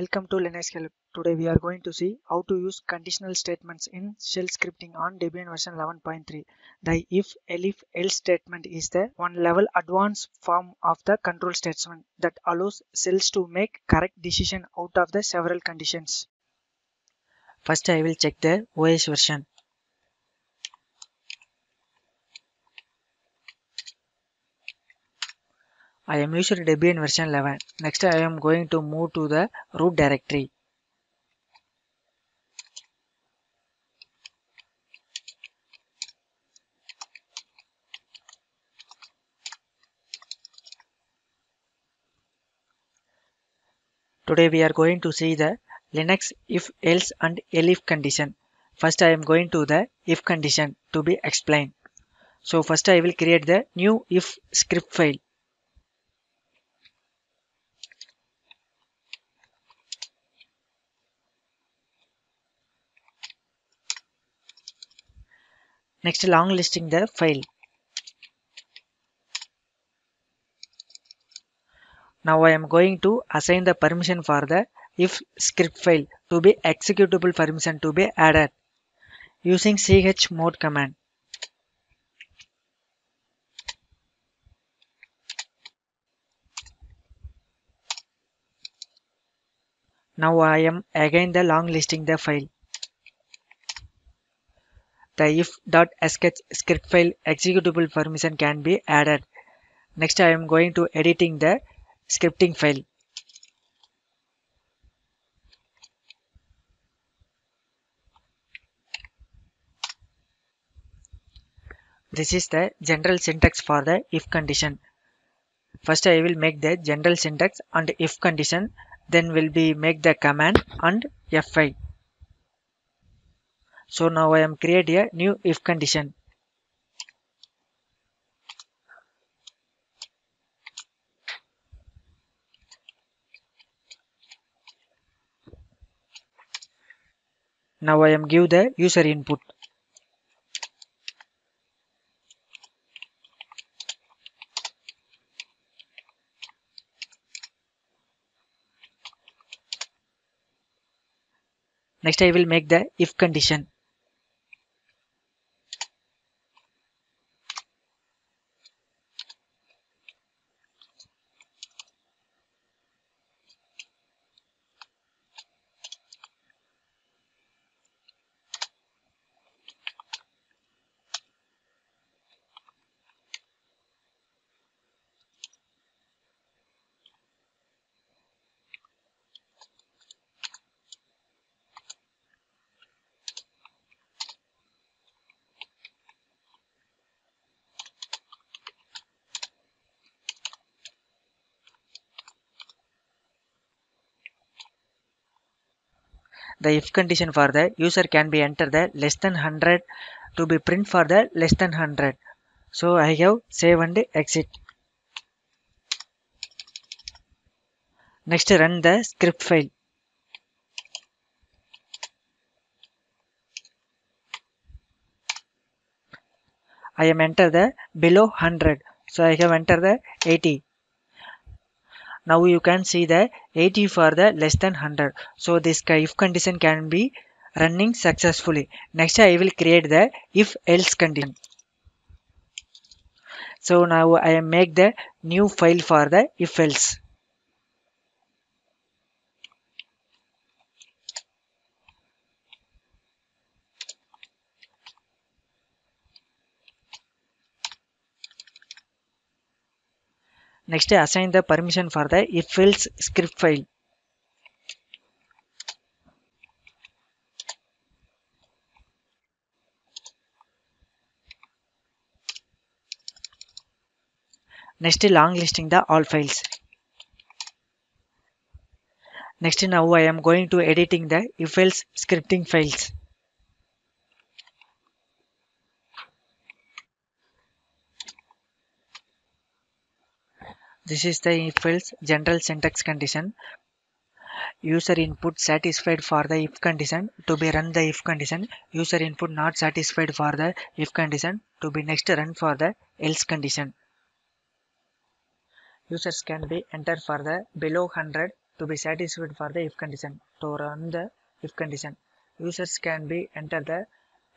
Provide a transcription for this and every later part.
Welcome to Linux Help. Today we are going to see how to use conditional statements in shell scripting on Debian version 11.3. The if, elif, else statement is the one level advanced form of the control statement that allows shells to make correct decision out of the several conditions. First I will check the OS version. I am using Debian version 11. Next I am going to move to the root directory. Today we are going to see the Linux if else and elif condition. First I am going to the if condition to be explained. So first I will create the new if script file. Next long listing the file. Now I am going to assign the permission for the if script file to be executable permission to be added using chmod command. Now I am again the long listing the file. The if.sh script file executable permission can be added. Next I am going to editing the scripting file. This is the general syntax for the if condition. First I will make the general syntax and if condition, then will be make the command and F5. So now I am create a new if condition. Now I am give the user input. Next I will make the if condition. The if condition for the user can be enter the less than 100 to be print for the less than 100. So I have save and exit. Next run the script file. I am enter the below 100. So I have enter the 80. Now you can see the 80 for the less than 100. So this if condition can be running successfully. Next I will create the if else condition. So now I make the new file for the if else. Next I assign the permission for the if else script file. Next long listing the all files. Next now I am going to editing the if else scripting files. This is the if else general syntax condition. User input satisfied for the if condition to be run the if condition. User input not satisfied for the if condition to be next run for the else condition. Users can be enter for the below 100 to be satisfied for the if condition. To run the if condition, users can be enter the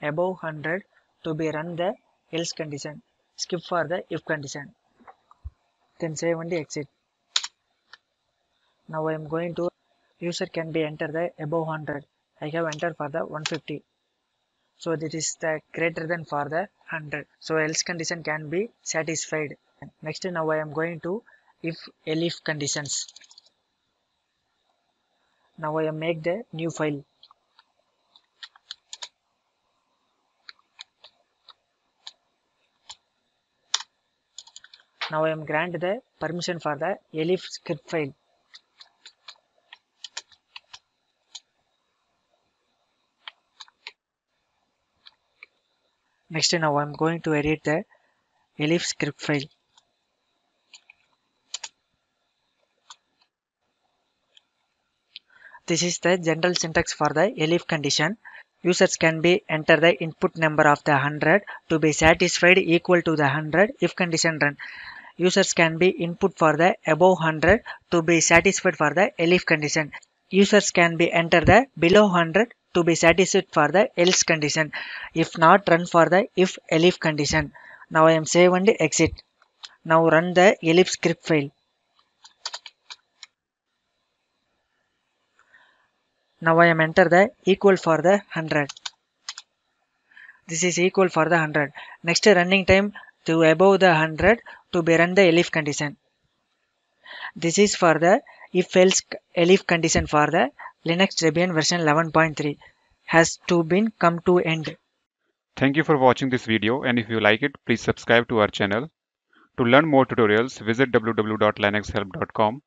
above 100 to be run the else condition. Skip for the if condition. Then save and exit. Now I am going to user can be enter the above 100. I have entered for the 150. So this is the greater than for the 100. So else condition can be satisfied. Next now I am going to if elif conditions. Now I am make the new file. Now I am grant the permission for the elif script file. Next now I am going to edit the elif script file. This is the general syntax for the elif condition. Users can be enter the input number of the 100 to be satisfied equal to the 100 if condition run. Users can be input for the above 100 to be satisfied for the elif condition. Users can be enter the below 100 to be satisfied for the else condition. If not, run for the if elif condition. Now I am save and exit. Now run the elif script file. Now I am enter the equal for the 100. This is equal for the 100. Next running time to above the 100 to be run the elif condition. This is for the if else elif condition for the Linux Debian version 11.3 has to been come to end. Thank you for watching this video, and if you like it, please subscribe to our channel. To learn more tutorials, visit www.linuxhelp.com,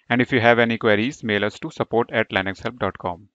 and if you have any queries, mail us to support@linuxhelp.com.